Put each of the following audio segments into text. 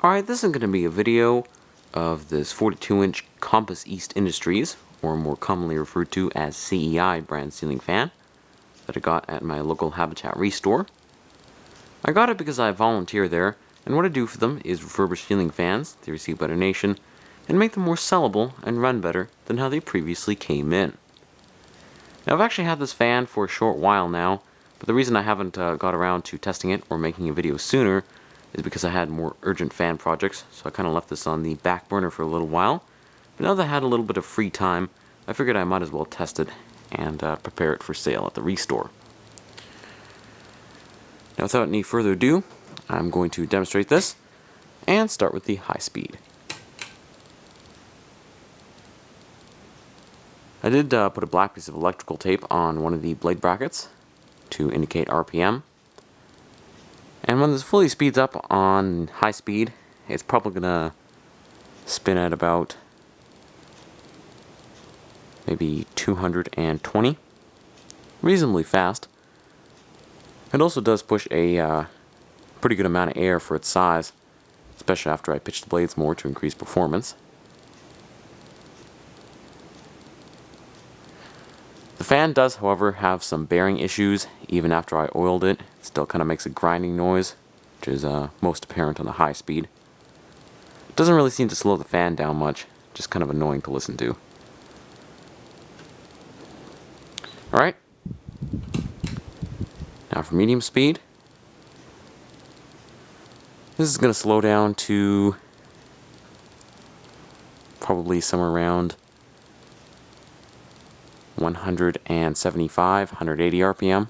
Alright, this is going to be a video of this 42-inch Compass East Industries, or more commonly referred to as CEI brand ceiling fan, that I got at my local Habitat Restore. I got it because I volunteer there, and what I do for them is refurbish ceiling fans they receive by donation, and make them more sellable and run better than how they previously came in. Now, I've actually had this fan for a short while now, but the reason I haven't got around to testing it or making a video sooner is because I had more urgent fan projects, so I kind of left this on the back burner for a little while. But now that I had a little bit of free time, I figured I might as well test it and prepare it for sale at the Restore. Now, without any further ado, I'm going to demonstrate this and start with the high speed. I did put a black piece of electrical tape on one of the blade brackets to indicate RPM. And when this fully speeds up on high speed, it's probably going to spin at about maybe 220, reasonably fast. It also does push a pretty good amount of air for its size, especially after I pitch the blades more to increase performance. The fan does, however, have some bearing issues. Even after I oiled it, it still kind of makes a grinding noise, which is most apparent on the high speed. It doesn't really seem to slow the fan down much, just kind of annoying to listen to. Alright, now for medium speed, this is going to slow down to probably somewhere around 175, 180 RPM.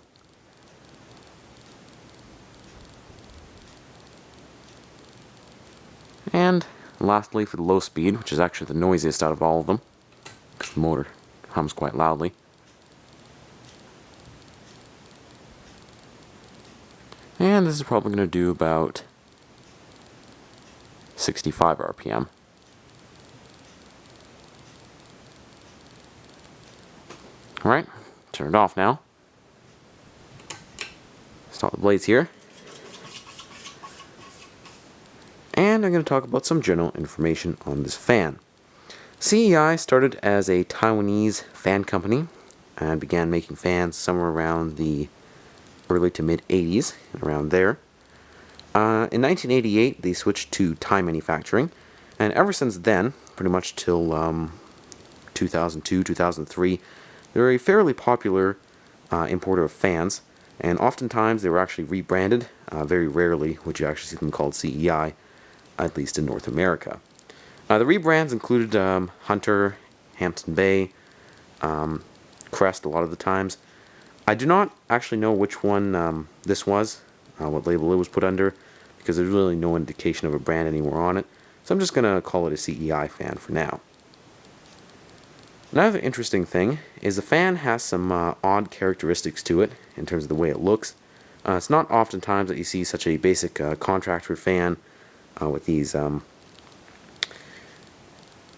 And lastly, for the low speed, which is actually the noisiest out of all of them, because the motor hums quite loudly. And this is probably going to do about 65 RPM. Alright, turn it off now. Stop the blades here. And I'm going to talk about some general information on this fan. CEI started as a Taiwanese fan company and began making fans somewhere around the early to mid 80s, around there. In 1988, they switched to Thai manufacturing, and ever since then, pretty much till 2002, 2003, they're a fairly popular importer of fans, and oftentimes they were actually rebranded. Very rarely would you actually see them called CEI, at least in North America. The rebrands included Hunter, Hampton Bay, Crest a lot of the times. I do not actually know which one this was, what label it was put under, because there's really no indication of a brand anywhere on it, so I'm just going to call it a CEI fan for now. Another interesting thing is the fan has some odd characteristics to it in terms of the way it looks. It's not oftentimes that you see such a basic contractor fan with these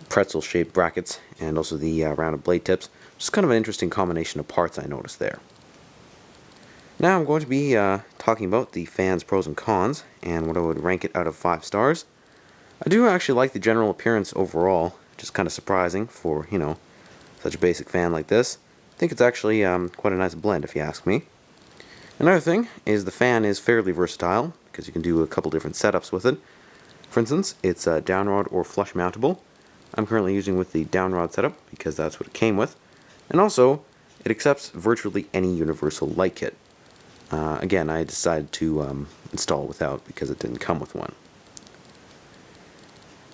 pretzel-shaped brackets and also the rounded blade tips. Just kind of an interesting combination of parts I noticed there. Now I'm going to be talking about the fan's pros and cons and what I would rank it out of 5 stars. I do actually like the general appearance overall, which is kind of surprising for, you know, such a basic fan like this. I think it's actually quite a nice blend if you ask me. Another thing is the fan is fairly versatile because you can do a couple different setups with it. For instance, it's downrod or flush mountable. I'm currently using with the downrod setup because that's what it came with. And also, it accepts virtually any universal light kit. Again, I decided to install without because it didn't come with one.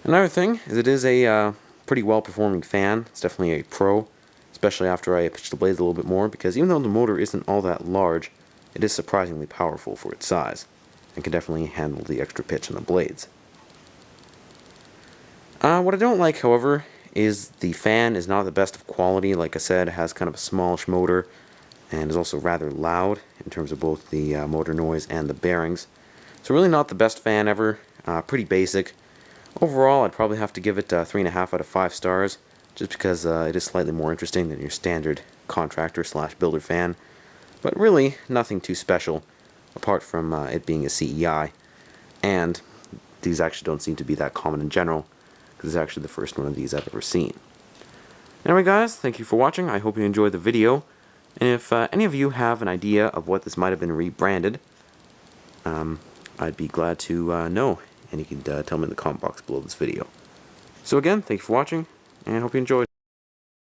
Another thing is it is a pretty well-performing fan. It's definitely a pro, especially after I pitch the blades a little bit more, because even though the motor isn't all that large, it is surprisingly powerful for its size, and can definitely handle the extra pitch on the blades. What I don't like, however, is the fan is not the best of quality. Like I said, it has kind of a smallish motor, and is also rather loud in terms of both the motor noise and the bearings. So really not the best fan ever, pretty basic. Overall, I'd probably have to give it 3.5 out of 5 stars, just because it is slightly more interesting than your standard contractor / builder fan. But really, nothing too special, apart from it being a CEI, and these actually don't seem to be that common in general, because it's actually the first one of these I've ever seen. Anyway guys, thank you for watching. I hope you enjoyed the video. And if any of you have an idea of what this might have been rebranded, I'd be glad to know. And you can tell me in the comment box below this video. So again, thank you for watching, and I hope you enjoyed.